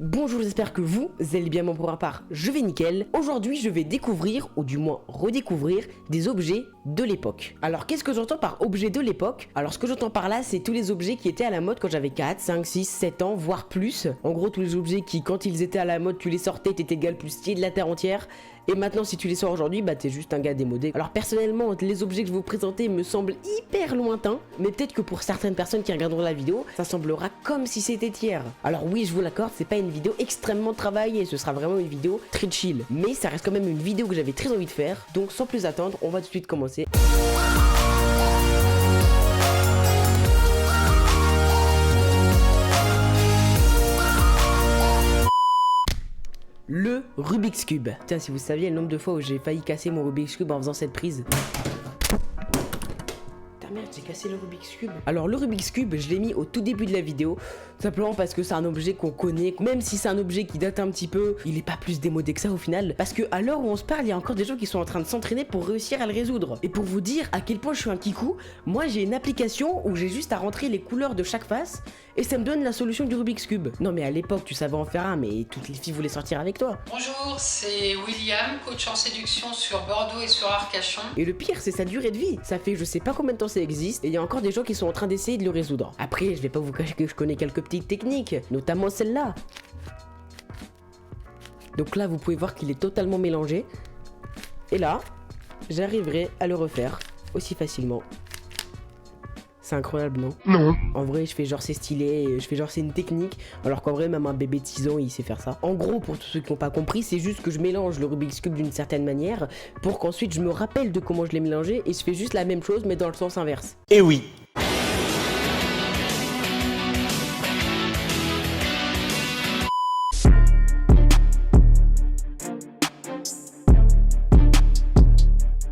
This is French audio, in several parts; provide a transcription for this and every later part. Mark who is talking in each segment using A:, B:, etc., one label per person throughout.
A: Bonjour, j'espère que vous allez bien. Moi pour ma part, je vais nickel. Aujourd'hui, je vais découvrir, ou du moins redécouvrir, des objets de l'époque. Alors, qu'est-ce que j'entends par objets de l'époque? Alors, ce que j'entends par là, c'est tous les objets qui étaient à la mode quand j'avais 4, 5, 6, 7 ans, voire plus. En gros, tous les objets qui, quand ils étaient à la mode, tu les sortais, t'étais le gars le plus stylé de la terre entière. Et maintenant, si tu les sors aujourd'hui, bah t'es juste un gars démodé. Alors personnellement, les objets que je vais vous présenter me semblent hyper lointains, mais peut-être que pour certaines personnes qui regarderont la vidéo, ça semblera comme si c'était hier. Alors oui, je vous l'accorde, c'est pas une vidéo extrêmement travaillée, ce sera vraiment une vidéo très chill. Mais ça reste quand même une vidéo que j'avais très envie de faire, donc sans plus attendre, on va tout de suite commencer. Le Rubik's Cube. Tiens, si vous saviez le nombre de fois où j'ai failli casser mon Rubik's Cube en faisant cette prise. Merde, j'ai cassé le Rubik's Cube. Alors le Rubik's Cube, je l'ai mis au tout début de la vidéo, simplement parce que c'est un objet qu'on connaît, même si c'est un objet qui date un petit peu, il est pas plus démodé que ça au final, parce que à l'heure où on se parle, il y a encore des gens qui sont en train de s'entraîner pour réussir à le résoudre. Et pour vous dire à quel point je suis un kikou, moi j'ai une application où j'ai juste à rentrer les couleurs de chaque face, et ça me donne la solution du Rubik's Cube. Non mais à l'époque tu savais en faire un, mais toutes les filles voulaient sortir avec toi.
B: Bonjour, c'est William, coach en séduction sur Bordeaux et sur Arcachon.
A: Et le pire, c'est sa durée de vie. Ça fait je sais pas combien de temps ça existe, et il y a encore des gens qui sont en train d'essayer de le résoudre. Après, je vais pas vous cacher que je connais quelques petites techniques, notamment celle-là. Donc là, vous pouvez voir qu'il est totalement mélangé. Et là, j'arriverai à le refaire aussi facilement. C'est incroyable, non? Non. En vrai, je fais genre c'est stylé, je fais genre c'est une technique, alors qu'en vrai, même un bébé de 6 ans, il sait faire ça. En gros, pour tous ceux qui n'ont pas compris, c'est juste que je mélange le Rubik's Cube d'une certaine manière, pour qu'ensuite je me rappelle de comment je l'ai mélangé, et je fais juste la même chose, mais dans le sens inverse.
C: Et oui.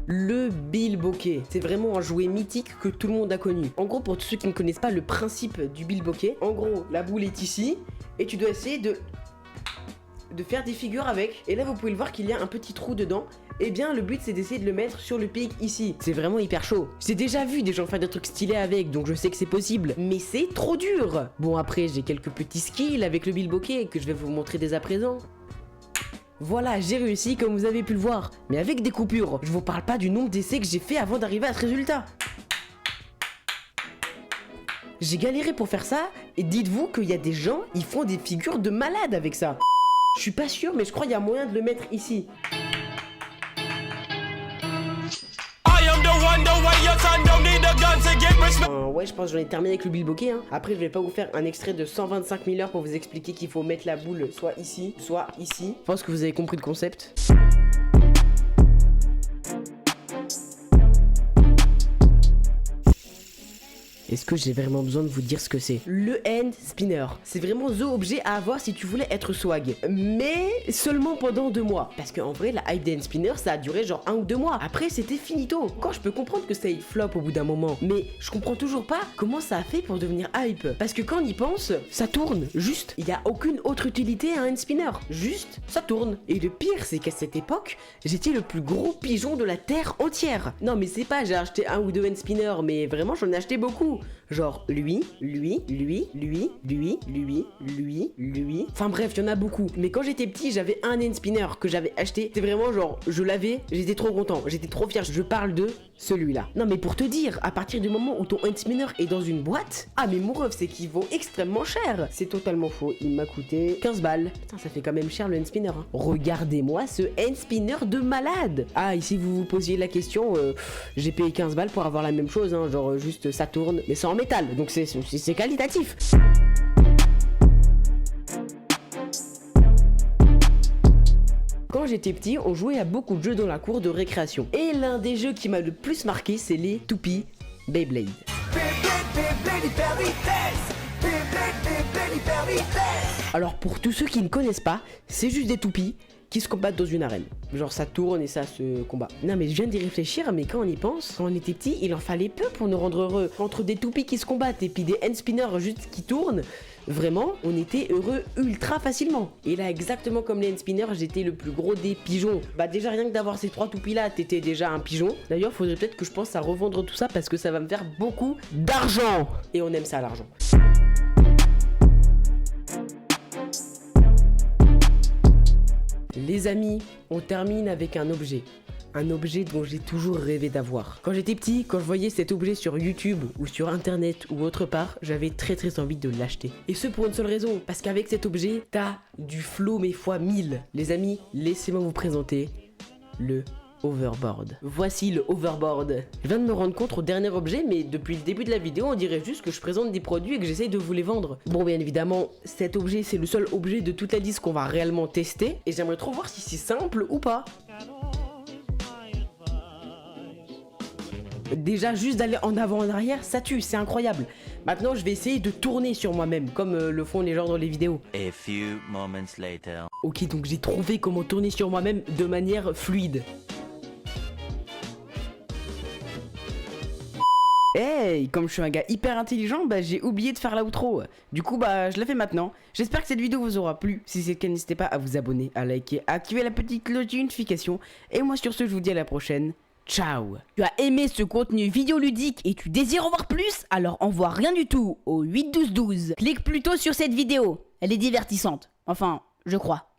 A: Le bilboquet, c'est vraiment un jouet mythique que tout le monde a connu. En gros, pour tous ceux qui ne connaissent pas le principe du bilboquet, en gros, la boule est ici, et tu dois essayer de faire des figures avec. Et là, vous pouvez le voir qu'il y a un petit trou dedans. Et bien, le but, c'est d'essayer de le mettre sur le pic ici. C'est vraiment hyper chaud. J'ai déjà vu des gens faire des trucs stylés avec, donc je sais que c'est possible. Mais c'est trop dur. Bon, après, j'ai quelques petits skills avec le bilboquet que je vais vous montrer dès à présent. Voilà, j'ai réussi comme vous avez pu le voir, mais avec des coupures. Je vous parle pas du nombre d'essais que j'ai fait avant d'arriver à ce résultat. J'ai galéré pour faire ça, et dites-vous qu'il y a des gens, ils font des figures de malades avec ça. Je suis pas sûr, mais je crois qu'il y a moyen de le mettre ici. Ouais, je pense que j'en ai terminé avec le bilboquet. Après, je vais pas vous faire un extrait de 125 000 heures pour vous expliquer qu'il faut mettre la boule soit ici, soit ici. Je pense que vous avez compris le concept. Est-ce que j'ai vraiment besoin de vous dire ce que c'est? Le hand spinner, c'est vraiment the objet à avoir si tu voulais être swag. Mais seulement pendant 2 mois. Parce qu'en vrai, la hype des hand spinners, ça a duré genre 1 ou 2 mois. Après, c'était finito. Encore, je peux comprendre que ça ait flop au bout d'un moment. Mais je comprends toujours pas comment ça a fait pour devenir hype. Parce que quand on y pense, ça tourne. Juste, il n'y a aucune autre utilité à un hand spinner. Juste, ça tourne. Et le pire, c'est qu'à cette époque, j'étais le plus gros pigeon de la terre entière. Non, mais c'est pas j'ai acheté 1 ou 2 hand spinners, mais vraiment, j'en ai acheté beaucoup. Genre lui. Enfin bref, il y en a beaucoup. Mais quand j'étais petit, j'avais un hand spinner que j'avais acheté. C'est vraiment genre, je l'avais, j'étais trop content, j'étais trop fier. Je parle de celui-là. Non mais pour te dire, à partir du moment où ton hand spinner est dans une boîte, ah mais mon ref, c'est qu'il vaut extrêmement cher. C'est totalement faux, il m'a coûté 15 balles. Putain, ça fait quand même cher le hand spinner. Regardez-moi ce hand spinner de malade. Ah, ici vous vous posiez la question, j'ai payé 15 balles pour avoir la même chose, genre juste ça tourne, mais c'est en métal, donc c'est qualitatif. Quand j'étais petit, on jouait à beaucoup de jeux dans la cour de récréation. Et l'un des jeux qui m'a le plus marqué, c'est les toupies Beyblade. Alors pour tous ceux qui ne connaissent pas, c'est juste des toupies qui se combattent dans une arène. Genre ça tourne et ça se combat. Non mais je viens d'y réfléchir, mais quand on y pense, quand on était petit, il en fallait peu pour nous rendre heureux. Entre des toupies qui se combattent et puis des hand spinners juste qui tournent, vraiment, on était heureux ultra facilement. Et là, exactement comme les hand spinners, j'étais le plus gros des pigeons. Bah déjà rien que d'avoir ces 3 toupies là, t'étais déjà un pigeon. D'ailleurs, faudrait peut-être que je pense à revendre tout ça parce que ça va me faire beaucoup d'argent. Et on aime ça l'argent. Les amis, on termine avec un objet. Un objet dont j'ai toujours rêvé d'avoir. Quand j'étais petit, quand je voyais cet objet sur YouTube ou sur internet ou autre part, j'avais très envie de l'acheter. Et ce pour une seule raison, parce qu'avec cet objet, t'as du flow mais fois 1000. Les amis, laissez-moi vous présenter le hoverboard. Voici le hoverboard. Je viens de me rendre compte au dernier objet, mais depuis le début de la vidéo, on dirait juste que je présente des produits et que j'essaye de vous les vendre. Bon, bien évidemment, cet objet, c'est le seul objet de toute la liste qu'on va réellement tester, et j'aimerais trop voir si c'est simple ou pas. Déjà, juste d'aller en avant en arrière, ça tue, c'est incroyable. Maintenant, je vais essayer de tourner sur moi-même, comme le font les gens dans les vidéos.
C: A few moments later.
A: Ok, donc j'ai trouvé comment tourner sur moi-même de manière fluide. Hey, comme je suis un gars hyper intelligent, bah j'ai oublié de faire l'outro. Du coup, bah je la fais maintenant. J'espère que cette vidéo vous aura plu. Si c'est le cas, n'hésitez pas à vous abonner, à liker, à activer la petite cloche de notification. Et moi sur ce, je vous dis à la prochaine. Ciao.
D: Tu as aimé ce contenu vidéoludique et tu désires en voir plus? Alors envoie rien du tout au 8 12 12. Clique plutôt sur cette vidéo, elle est divertissante. Enfin, je crois.